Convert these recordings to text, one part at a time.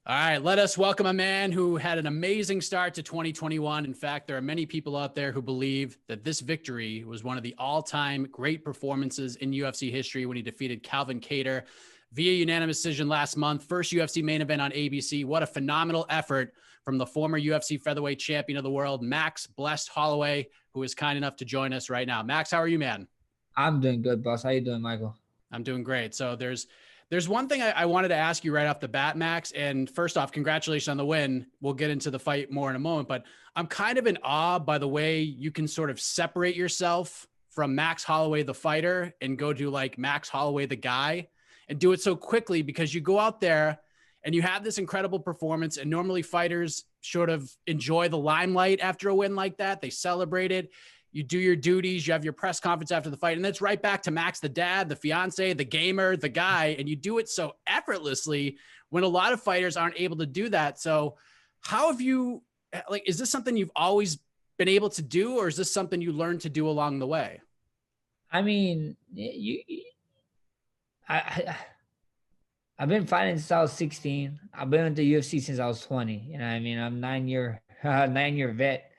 All right, let us welcome a man who had an amazing start to 2021. In fact, there are many people out there who believe that this victory was one of the all-time great performances in UFC history when he defeated Calvin Kattar via unanimous decision last month. First UFC main event on ABC. What a phenomenal effort from the former UFC featherweight champion of the world, Max Blessed Holloway, who is kind enough to join us right now. Max, how are you, man? I'm doing good, boss. How you doing, Michael? I'm doing great. So there's one thing I wanted to ask you right off the bat, Max. And first off, congratulations on the win. We'll get into the fight more in a moment, but I'm kind of in awe by the way you can sort of separate yourself from Max Holloway, the fighter, and go to like Max Holloway, the guy, and do it so quickly because you go out there and you have this incredible performance. And normally fighters sort of enjoy the limelight after a win like that. They celebrate it. You do your duties, you have your press conference after the fight, and it's right back to Max, the dad, the fiance, the gamer, the guy, and you do it so effortlessly when a lot of fighters aren't able to do that. So how have you, like, is this something you've always been able to do, or is this something you learned to do along the way? I mean, I, I, I've been fighting since I was 16. I've been in the UFC since I was 20. You know what I mean? I'm 9 year, 9 year vet.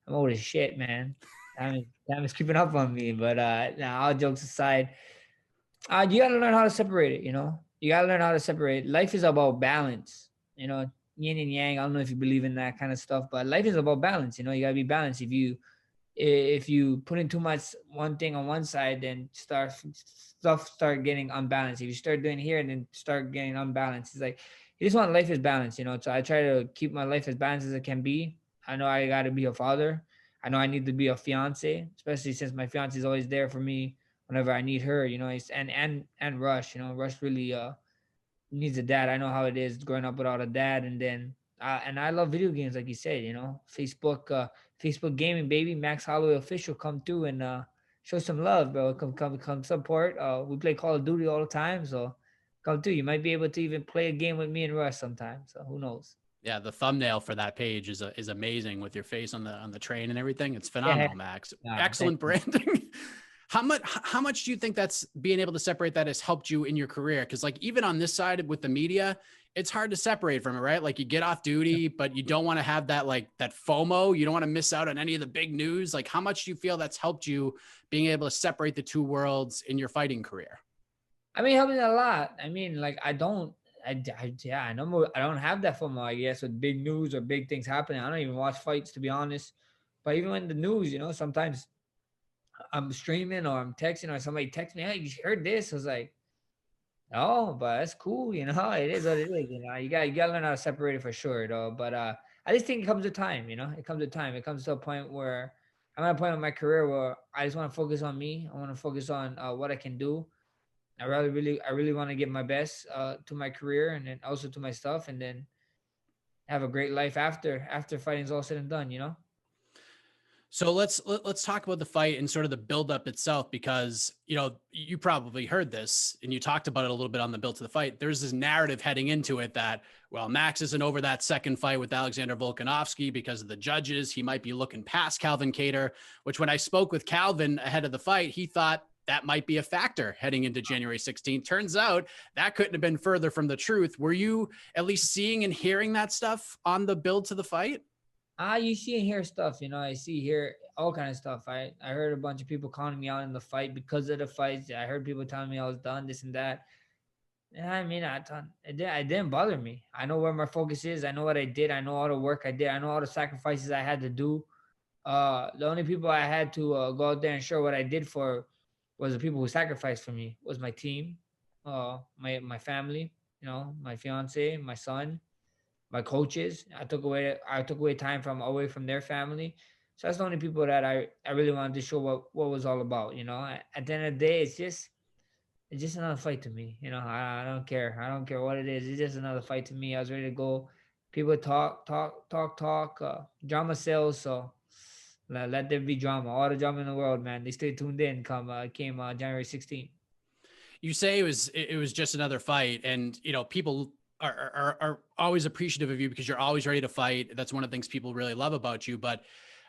I'm old as shit, man. Time is creeping up on me. But now all jokes aside, you gotta learn how to separate it. You gotta learn how to separate. Life is about balance. Yin and yang. I don't know if you believe in that kind of stuff, but life is about balance. You gotta be balanced. If you put in too much one thing on one side, then stuff start getting unbalanced. If you start doing here and then start getting unbalanced, it's like you just want life is balanced. So I try to keep my life as balanced as it can be. I know I got to be a father. I know I need to be a fiance, especially since my fiance is always there for me whenever I need her. And Rush. Rush really needs a dad. I know how it is growing up without a dad, and I love video games, like you said. Facebook gaming, baby. Max Holloway official, come through and show some love, bro. Come support. We play Call of Duty all the time, so come through. You might be able to even play a game with me and Russ sometime. So who knows? Yeah, the thumbnail for that page is amazing with your face on the train and everything. It's Yeah. phenomenal, Max. Thank Excellent you. branding. How much do you think that's being able to separate that has helped you in your career? Because like even on this side with the media, it's hard to separate from it, right? Like you get off duty, but you don't want to have that like that FOMO. You don't want to miss out on any of the big news. Like how much do you feel that's helped you being able to separate the two worlds in your fighting career? I mean, helping a lot. I mean, like I don't. Yeah, I know. I don't have that FOMO, I guess, with big news or big things happening. I don't even watch fights, to be honest. But even in the news, sometimes I'm streaming or I'm texting or somebody texts me, "Hey, you heard this?" I was like, "Oh, but that's cool, It is what it is, You gotta learn how to separate it for sure, though. But I just think it comes to time, It comes to time. It comes to a point where I'm at a point in my career where I just want to focus on me. I want to focus on what I can do. I really want to give my best to my career and then also to my stuff, and then have a great life after fighting's all said and done. So let's talk about the fight and sort of the buildup itself, because you probably heard this and you talked about it a little bit on the build to the fight. There's this narrative heading into it that Max isn't over that second fight with Alexander Volkanovski because of the judges. He might be looking past Calvin Kattar, which when I spoke with Calvin ahead of the fight, he thought that might be a factor heading into January 16th. Turns out that couldn't have been further from the truth. Were you at least seeing and hearing that stuff on the build to the fight? You see and hear stuff, I see here all kind of stuff. I heard a bunch of people calling me out in the fight because of the fights. I heard people telling me I was done, this and that. Yeah, I mean, it didn't bother me. I know where my focus is. I know what I did. I know all the work I did. I know all the sacrifices I had to do. The only people I had to go out there and show what I did for was the people who sacrificed for me. Was my team, my family, my fiance, my son, my coaches. I took away time from away from their family. So that's the only people that I really wanted to show what was all about. At the end of the day, it's just another fight to me. I don't care. I don't care what it is. It's just another fight to me. I was ready to go. People talk. Drama sells, so let there be drama. All the drama in the world, man. They stay tuned in. Came January 16th. You say it was just another fight, and people are always appreciative of you because you're always ready to fight. That's one of the things people really love about you. But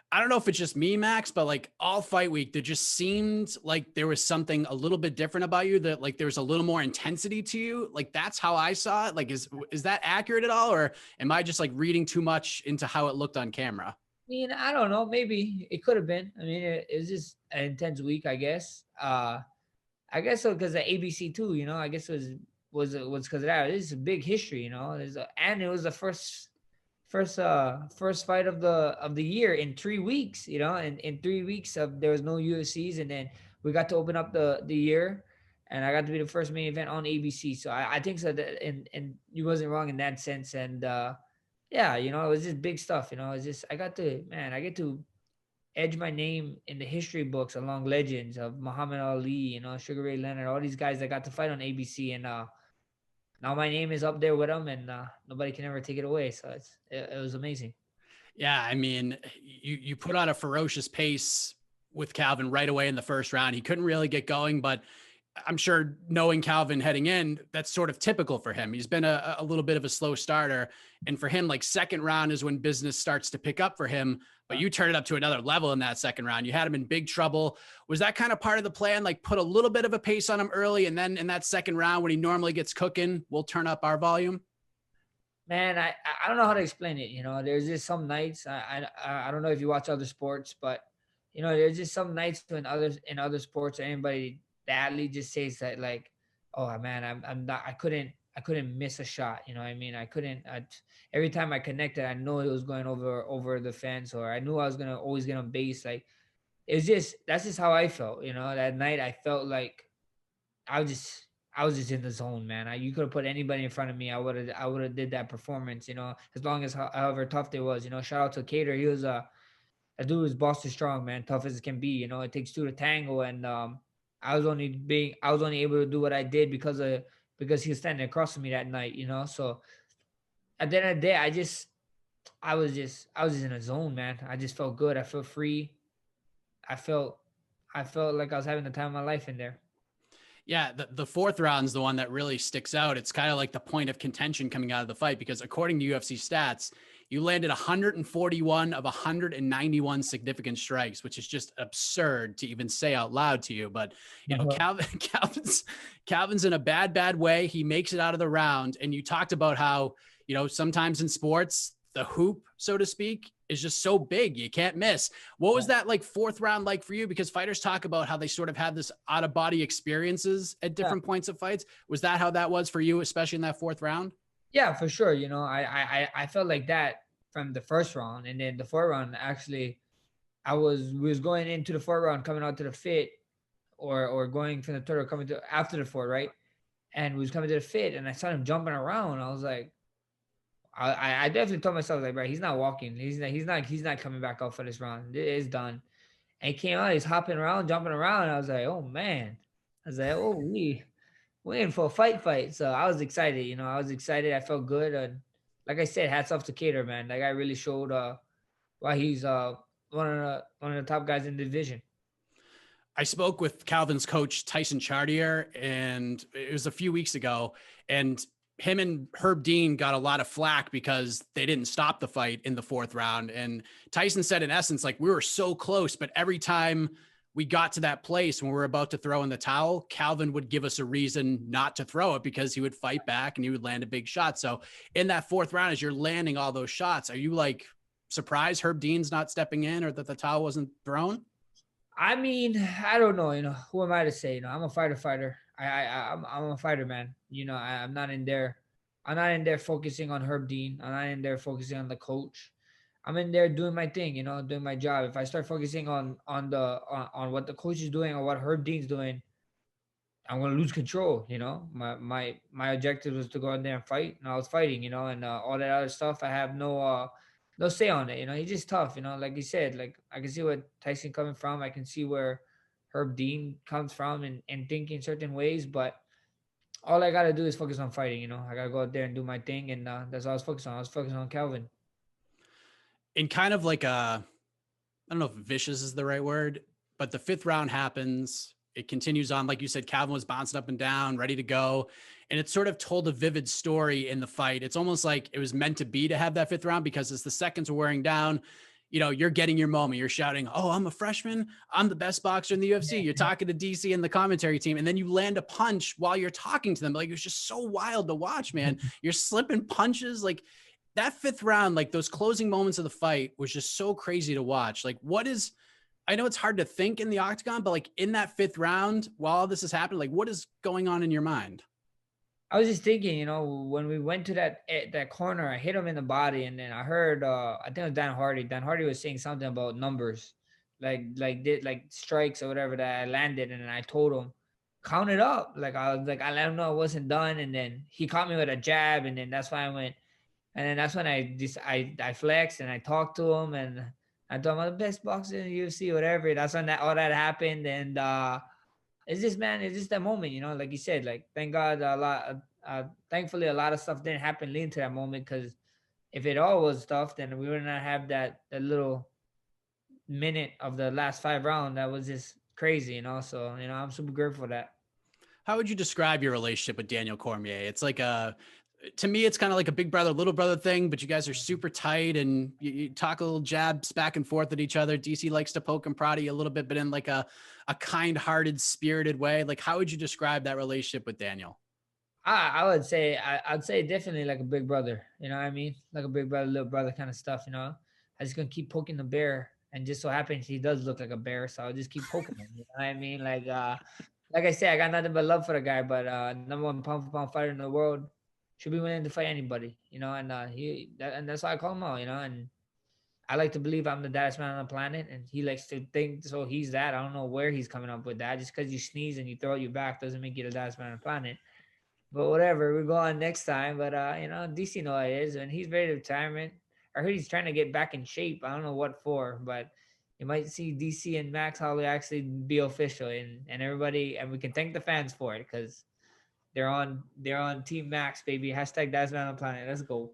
I don't know if it's just me, Max, but like all fight week, there just seemed like there was something a little bit different about you, that like there was a little more intensity to you. Like that's how I saw it. Like, is that accurate at all? Or am I just like reading too much into how it looked on camera? I mean, I don't know. Maybe it could have been. I mean, it was just an intense week, I guess. I guess so because of ABC too. I guess it was because of that. It's a big history. And it was the first fight of the year in 3 weeks. And in 3 weeks there was no UFCs, and then we got to open up the year, and I got to be the first main event on ABC. So I think so that, and you wasn't wrong in that sense. And yeah, it was just big stuff. It's just I get to edge my name in the history books along legends of Muhammad Ali, Sugar Ray Leonard, all these guys that got to fight on ABC, and now my name is up there with them, and nobody can ever take it away. So it was amazing. Yeah, I mean, you put on a ferocious pace with Calvin right away in the first round. He couldn't really get going, but I'm sure knowing Calvin heading in, that's sort of typical for him. He's been a little bit of a slow starter. And for him, like second round is when business starts to pick up for him, but you turn it up to another level in that second round. You had him in big trouble. Was that kind of part of the plan? Like put a little bit of a pace on him early, and then in that second round, when he normally gets cooking, we'll turn up our volume? Man, I don't know how to explain it. There's just some nights. I don't know if you watch other sports, but there's just some nights when others in other sports, or anybody, the athlete just says that, like, oh man, I'm not, I couldn't miss a shot. You know what I mean? Every time I connected, I know it was going over the fence, or I knew I was gonna always get on base. Like that's just how I felt. That night I felt like I was just I was just in the zone, man. You could have put anybody in front of me. I would have did that performance. As long as however tough it was. Shout out to Cater. He was a dude was Boston strong, man, tough as it can be. It takes two to tango, and I was only able to do what I did because he was standing across from me that night. So at the end of the day, I was just in a zone, man. I just felt good. I felt free. I felt I felt like I was having the time of my life in there. Yeah, the fourth round's the one that really sticks out. It's kind of like the point of contention coming out of the fight, because according to UFC stats, you landed 141 of 191 significant strikes, which is just absurd to even say out loud to you. But Uh-huh. Calvin's in a bad way. He makes it out of the round, and you talked about how sometimes in sports the hoop, so to speak, is just so big you can't miss. What was that like fourth round like for you? Because fighters talk about how they sort of have this out of body experiences at Yeah. different points of fights. Was that how that was for you, especially in that fourth round? Yeah, for sure. I felt like that from the first round, and then the fourth round. Actually, we was going into the fourth round, coming out to the fit, or going from the third, or coming to after the fourth, right? And we was coming to the fit, and I saw him jumping around. I was like, I definitely told myself, like, bro, he's not walking. He's not coming back out for this round. It's done. And he came out, he's hopping around, jumping around. I was like, oh man. I was like, oh, we in for a fight. So I was excited. I was excited. I felt good. And like I said, hats off to Cater, man. That guy really showed why he's one of the top guys in the division. I spoke with Calvin's coach, Tyson Chartier, and it was a few weeks ago. And him and Herb Dean got a lot of flack because they didn't stop the fight in the fourth round. And Tyson said, in essence, like, we were so close, but every time we got to that place when we were about to throw in the towel, Calvin would give us a reason not to throw it, because he would fight back and he would land a big shot. So in that fourth round, as you're landing all those shots, are you like surprised Herb Dean's not stepping in, or that the towel wasn't thrown? I mean, I don't know. Who am I to say? I'm a fighter. I'm a fighter, man. I'm not in there. I'm not in there focusing on Herb Dean. I'm not in there focusing on the coach. I'm in there doing my thing. Doing my job. If I start focusing on what the coach is doing or what Herb Dean's doing, I'm gonna lose control. My objective was to go in there and fight, and I was fighting. And all that other stuff, I have no say on it. He's just tough. Like you said, like I can see where Tyson coming from. I can see where Herb Dean comes from, and thinking certain ways. But all I gotta do is focus on fighting. I gotta go out there and do my thing, and that's all I was focused on. I was focused on Calvin. In kind of like I don't know if vicious is the right word, but the fifth round happens. It continues on. Like you said, Calvin was bouncing up and down, ready to go. And it sort of told a vivid story in the fight. It's almost like it was meant to be to have that fifth round, because as the seconds were wearing down, you know, you're getting your moment. You're shouting, "Oh, I'm a freshman. I'm the best boxer in the UFC." You're talking to DC and the commentary team, and then you land a punch while you're talking to them. Like, it was just so wild to watch, man. You're slipping punches. Like, that fifth round, like those closing moments of the fight was just so crazy to watch. Like, I know it's hard to think in the octagon, but like in that fifth round, while all this is happening, like what is going on in your mind? I was just thinking, when we went to that corner, I hit him in the body, and then I heard, I think it was Dan Hardy. Dan Hardy was saying something about numbers, like strikes or whatever that I landed, and then I told him, count it up. Like I was like, I let him know I wasn't done, and then he caught me with a jab, and then that's why I went, and then that's when I flexed and I talked to him, and I told him I'm the best boxer in the UFC, whatever. That's when all that happened, and it's just, man, it's just that moment, like you said, like thank God thankfully a lot of stuff didn't happen leading to that moment, because if it all was stuff, then we would not have that little minute of the last 5 rounds that was just crazy, so I'm super grateful for that. How would you describe your relationship with Daniel Cormier? It's like to me, it's kind of like a big brother, little brother thing, but you guys are super tight and you talk a little jabs back and forth at each other. DC likes to poke and prod you a little bit, but in like a kind-hearted, spirited way. Like, how would you describe that relationship with Daniel? I would say I'd say definitely like a big brother. You know what I mean? Like a big brother, little brother kind of stuff. I just gonna keep poking the bear, and just so happens he does look like a bear, so I'll just keep poking him. You know what I mean? Like I say, I got nothing but love for the guy. But number one pound for pound fighter in the world, should be willing to fight anybody. And and that's why I call him out. And I like to believe I'm the baddest man on the planet, and he likes to think so. He's that. I don't know where he's coming up with that. Just because you sneeze and you throw you back doesn't make you the baddest man on the planet. But whatever, we go on next time. But DC know how it is, and he's ready to retirement. I heard he's trying to get back in shape. I don't know what for, but you might see DC and Max Holloway actually be official, and everybody, and we can thank the fans for it, because they're on Team Max, baby. Hashtag that's man on the planet. Let's go.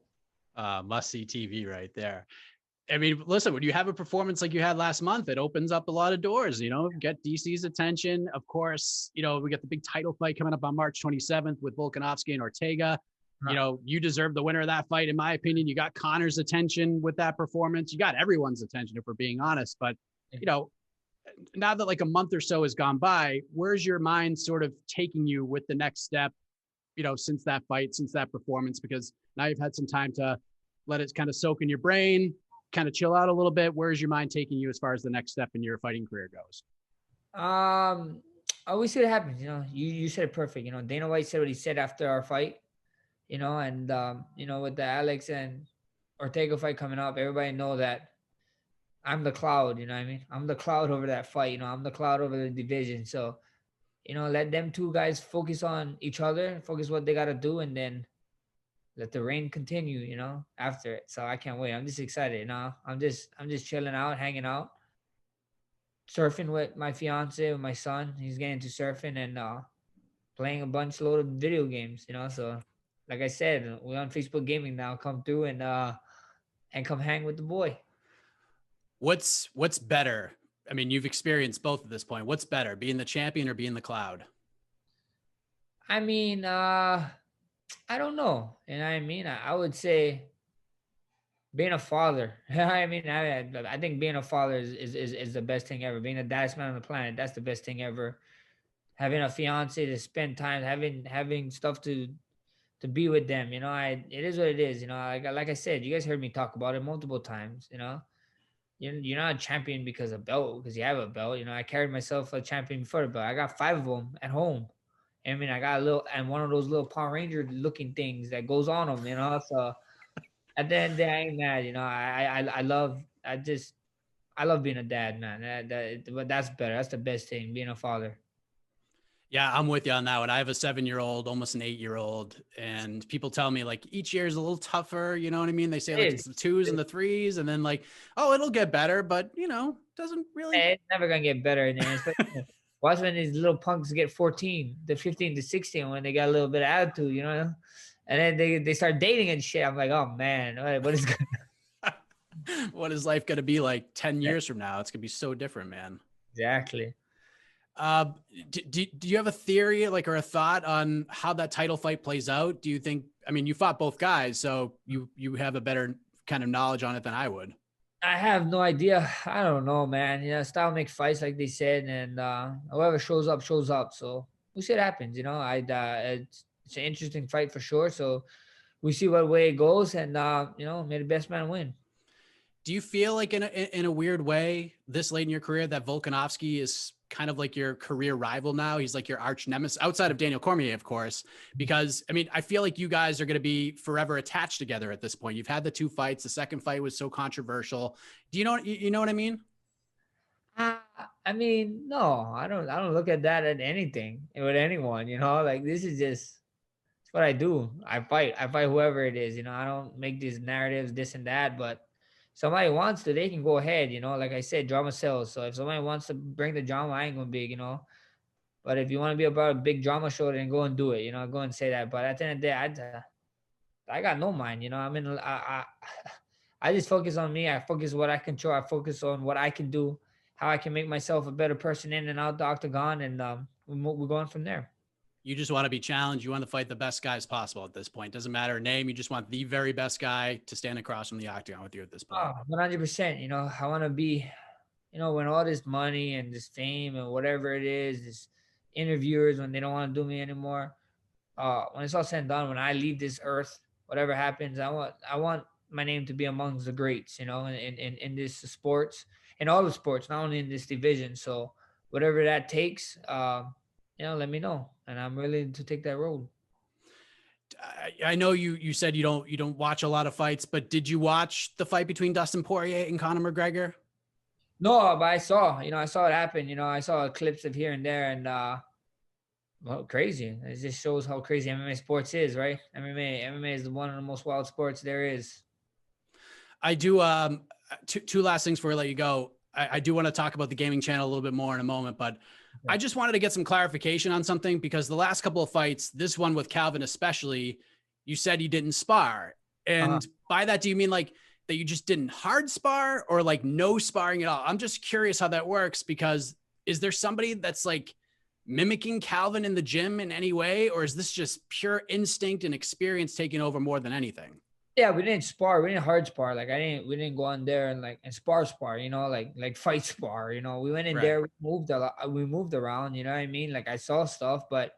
Must see TV right there. I mean, listen, when you have a performance like you had last month, it opens up a lot of doors, get DC's attention. Of course, we got the big title fight coming up on March 27th with Volkanovski and Ortega. You deserve the winner of that fight, in my opinion. You got Connor's attention with that performance. You got everyone's attention, if we're being honest. But, now that like a month or so has gone by, where's your mind sort of taking you with the next step, since that fight, since that performance? Because now you've had some time to let it kind of soak in your brain, kind of chill out a little bit. Where's your mind taking you as far as the next step in your fighting career goes? I always see it happens. You said it perfect. Dana White said what he said after our fight. And with the Alex and Ortega fight coming up, everybody know that I'm the cloud. You know what I mean? I'm the cloud over that fight. I'm the cloud over the division. So, let them two guys focus on each other, focus what they got to do, and then let the rain continue, after it. So I can't wait. I'm just excited. I'm just chilling out, hanging out, surfing with my fiance, with my son. He's getting into surfing, and playing a bunch load of video games, So like I said, we're on Facebook Gaming now. Come through and come hang with the boy. What's better? I mean, you've experienced both at this point. What's better, being the champion or being the cloud? I mean, I don't know. You know what I mean? I would say being a father. I mean, I think being a father is the best thing ever. Being the baddest man on the planet, that's the best thing ever. Having a fiance to spend time, having stuff to be with them. It is what it is. Like I said, you guys heard me talk about it multiple times. You're not a champion because of belt, because you have a belt. I carried myself a champion before the belt. I got 5 of them at home. I mean, I got one of those little Power Ranger looking things that goes on them, So at the end of the day, I ain't mad. I love being a dad, man. But that's better. That's the best thing, being a father. Yeah, I'm with you on that one. I have a 7-year-old, almost an 8-year-old, and people tell me like each year is a little tougher. You know what I mean? They say like it's the 2s and the 3s, and then like, oh, it'll get better, but doesn't really. It's never gonna get better. Watch when these little punks get 14, the 15 to 16 when they got a little bit of attitude, and then they start dating and shit. I'm like, oh man, what is going what is life gonna be like 10 years from now? It's gonna be so different, man. Exactly. Do you have a theory or a thought on how that title fight plays out? Do you think, I mean, you fought both guys, so you have a better kind of knowledge on it than I would. I have no idea. I don't know, man. Style makes fights, like they said, and whoever shows up, shows up. So we'll see what happens. It's an interesting fight for sure. So we see what way it goes, and may the best man win. Do you feel like in a weird way this late in your career that Volkanovski is kind of like your career rival now? He's like your arch nemesis outside of Daniel Cormier, of course, because I mean, I feel like you guys are going to be forever attached together at this point. You've had the two fights. The second fight was so controversial. Do you know what I mean? Uh, I mean, no, I don't look at that at anything with anyone. Like this is just it's what I do. I fight. I fight whoever it is. I don't make these narratives, this and that. But somebody wants to, they can go ahead. Like I said, drama sells. So if somebody wants to bring the drama, I ain't gonna be. But if you want to be about a big drama show, then go and do it. Go and say that. But at the end of the day, I got no mind. I just focus on me. I focus what I control. I focus on what I can do, how I can make myself a better person in and out the octagon, and we're going from there. You just want to be challenged. You want to fight the best guys possible at this point. Doesn't matter name. You just want the very best guy to stand across from the octagon with you at this point. Oh, 100%. I want to be, when all this money and this fame and whatever it is, this interviewers, when they don't want to do me anymore, when it's all said and done, when I leave this earth, whatever happens, I want my name to be amongst the greats, in this sports, in all the sports, not only in this division. So whatever that takes, let me know, and I'm willing to take that road. I know you said you don't watch a lot of fights, but did you watch the fight between Dustin Poirier and Conor McGregor? No, but I saw it happen. I saw clips of here and there, and well, crazy. It just shows how crazy MMA sports is, right? MMA is one of the most wild sports there is. I do. Two last things before I let you go. I do want to talk about the gaming channel a little bit more in a moment, but I just wanted to get some clarification on something because the last couple of fights, this one with Calvin especially, you said you didn't spar. And by that, do you mean like that you just didn't hard spar or like no sparring at all? I'm just curious how that works because is there somebody that's like mimicking Calvin in the gym in any way? Or is this just pure instinct and experience taking over more than anything? Yeah, we didn't spar. We didn't hard spar. We didn't go on there and spar, like fight spar. We went in Right. there, we moved a lot, we moved around. You know what I mean? Like I saw stuff, but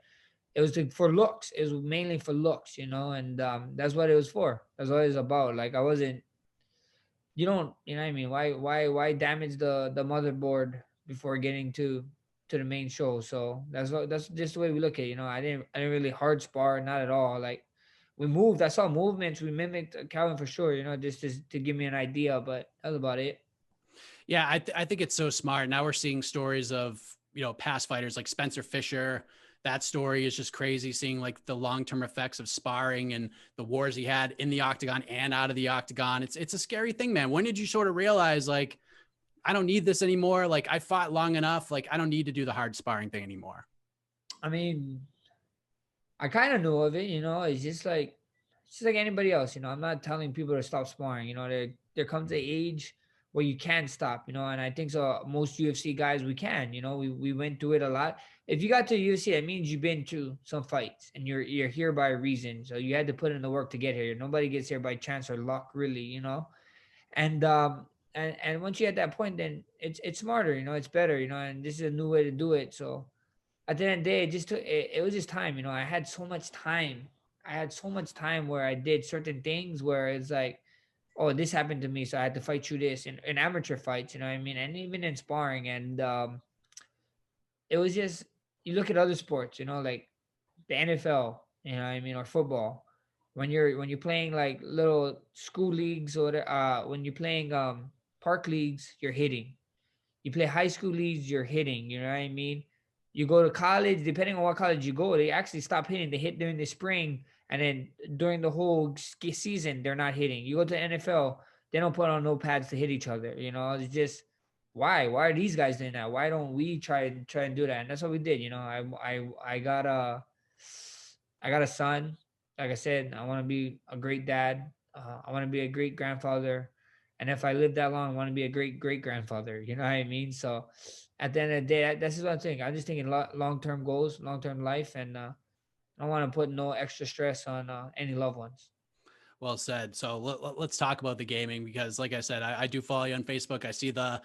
it was for looks. It was mainly for looks, and that's what it was for. That's what it was about. Like I wasn't. You don't, you know what I mean? Why damage the motherboard before getting to the main show? So that's just the way we look at it. I didn't really hard spar, not at all. Like we moved. I saw movements. We mimicked Calvin for sure. Just to give me an idea, but that was about it. Yeah, I think it's so smart. Now we're seeing stories of, past fighters like Spencer Fisher. That story is just crazy, seeing like the long-term effects of sparring and the wars he had in the octagon and out of the octagon. It's a scary thing, man. When did you sort of realize like, I don't need this anymore? Like I fought long enough. Like I don't need to do the hard sparring thing anymore. I mean, I kind of knew of it. It's just like anybody else. I'm not telling people to stop sparring. There comes an age where you can stop. And I think so. Most UFC guys, we can. We went through it a lot. If you got to UFC, that means you've been to some fights, and you're here by a reason. So you had to put in the work to get here. Nobody gets here by chance or luck, really. And once you're at that point, then it's smarter. It's better. And this is a new way to do it. So at the end of the day, it was just time. I had so much time. I had so much time where I did certain things where it's like, oh, this happened to me, so I had to fight through this in amateur fights, you know what I mean? And even in sparring. And it was just, you look at other sports, like the NFL, you know what I mean, or football. When you're playing like little school leagues, or when you're playing park leagues, you're hitting. You play high school leagues, you're hitting. You know what I mean? You go to college, depending on what college you go, they actually stop hitting. They hit during the spring, and then during the whole season, they're not hitting. You go to NFL, they don't put on no pads to hit each other. It's just why? Why are these guys doing that? Why don't we try and do that? And that's what we did. I got a son. Like I said, I want to be a great dad. I want to be a great grandfather. And if I live that long, I want to be a great great grandfather. You know what I mean? So at the end of the day, that's just what I'm thinking. I'm just thinking long term goals, long term life, and I don't want to put no extra stress on any loved ones. Well said. So let's talk about the gaming, because like I said, I do follow you on Facebook. I see the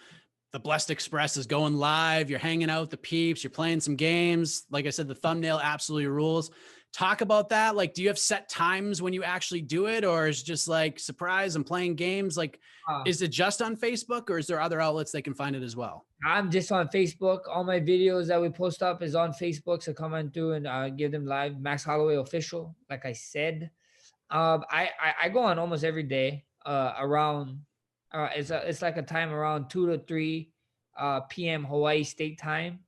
Blessed Express is going live. You're hanging out with the peeps. You're playing some games. Like I said, the thumbnail absolutely rules. Talk about that. Like, do you have set times when you actually do it, or is it just like, surprise, I'm playing games? Like, Uh, is it just on Facebook, or is there other outlets they can find it as well? I'm just on Facebook. All my videos that we post up is on Facebook. So come on through and give them live. Max Holloway official, like I said. I go on almost every day. Around it's like a time around 2 to 3 p.m. Hawaii State time,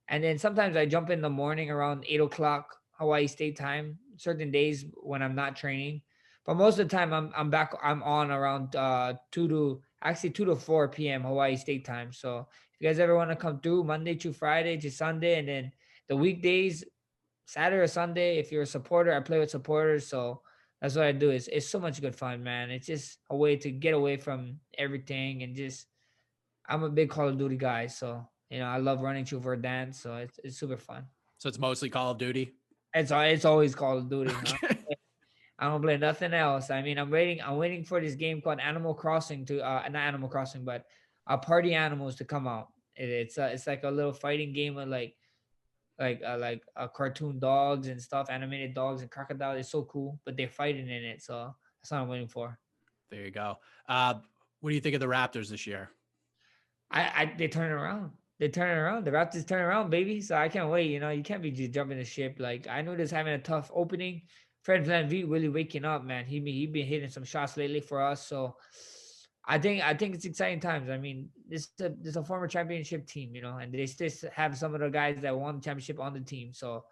and then sometimes I jump in the morning around 8 o'clock Hawaii State time. Certain days when I'm not training, but most of the time I'm back. I'm on around 2 to 4 p.m. Hawaii State time. So if you guys ever want to come through Monday to Friday to Sunday, and then the weekdays, Saturday or Sunday, if you're a supporter, I play with supporters. So that's what I do. It's so much good fun, man. It's just a way to get away from everything and just I'm a big Call of Duty guy, so I love running through Verdansk, so it's super fun. So it's mostly Call of Duty. It's always Call of Duty. Okay. I don't play nothing else. I mean, I'm waiting for this game called Animal Crossing to not Animal Crossing, but Party Animals to come out. It's like a little fighting game with like cartoon dogs and stuff, animated dogs and crocodiles. It's so cool, but they're fighting in it, so that's what I'm waiting for. There you go. What do you think of the Raptors this year? They turn it around. They turn it around. The Raptors turn around, baby. So I can't wait. You can't be just jumping the ship. Like I know this having a tough opening. Fred VanVleet really waking up, man. He been hitting some shots lately for us. So I think it's exciting times. I mean, this is a former championship team, and they still have some of the guys that won the championship on the team. So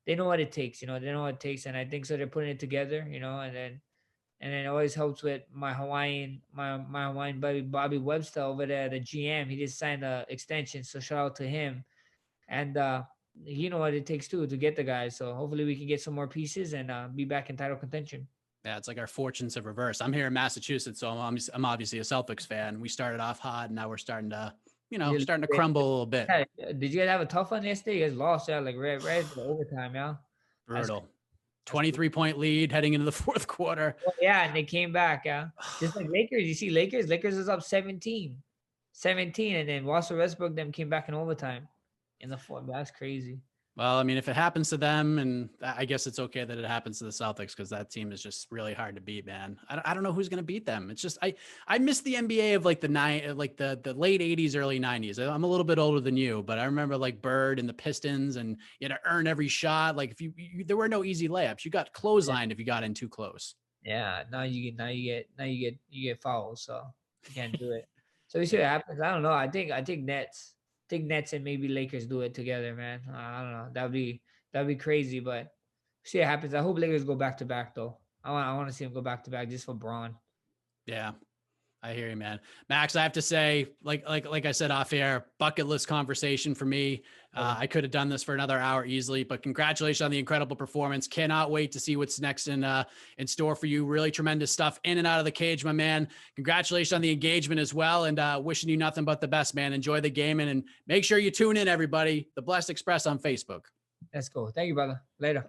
they know what it takes. They know what it takes, and I think so. They're putting it together. And then it always helps with my Hawaiian buddy Bobby Webster over there, the GM. He just signed an extension, so shout out to him. And you know what it takes too to get the guys. So hopefully we can get some more pieces and be back in title contention. Yeah, it's like our fortunes have reversed. I'm here in Massachusetts, so I'm obviously a Celtics fan. We started off hot, and now we're starting to, starting to crumble a little bit. Did you guys have a tough one yesterday? You guys lost, yeah, like right at the overtime, yeah. Brutal. 23-point lead heading into the fourth quarter. Well, yeah, and they came back, yeah. Just like Lakers. You see Lakers is up 17, and then Russell Westbrook them came back in overtime in the fourth. That's crazy. Well, I mean, if it happens to them, and I guess it's okay that it happens to the Celtics, because that team is just really hard to beat, man. I don't know who's going to beat them. It's just I miss the NBA of like the late 80s, early 90s. I'm a little bit older than you, but I remember like Bird and the Pistons, and you had to earn every shot. Like if you there were no easy layups. You got clotheslined if you got in too close. Yeah, now you get fouls, so you can't do it. So we see what happens. I don't know. I think Nets. Nets and maybe Lakers do it together, man. I don't know. That'd be crazy, but see what happens. I hope Lakers go back to back though. I want to see them go back to back just for Braun. Yeah, I hear you, man. Max, I have to say, like I said off air, bucket list conversation for me. I could have done this for another hour easily, but congratulations on the incredible performance. Cannot wait to see what's next in store for you. Really tremendous stuff in and out of the cage, my man. Congratulations on the engagement as well, and wishing you nothing but the best, man. Enjoy the gaming, and make sure you tune in, everybody. The Blessed Express on Facebook. Let's go. Thank you, brother. Later.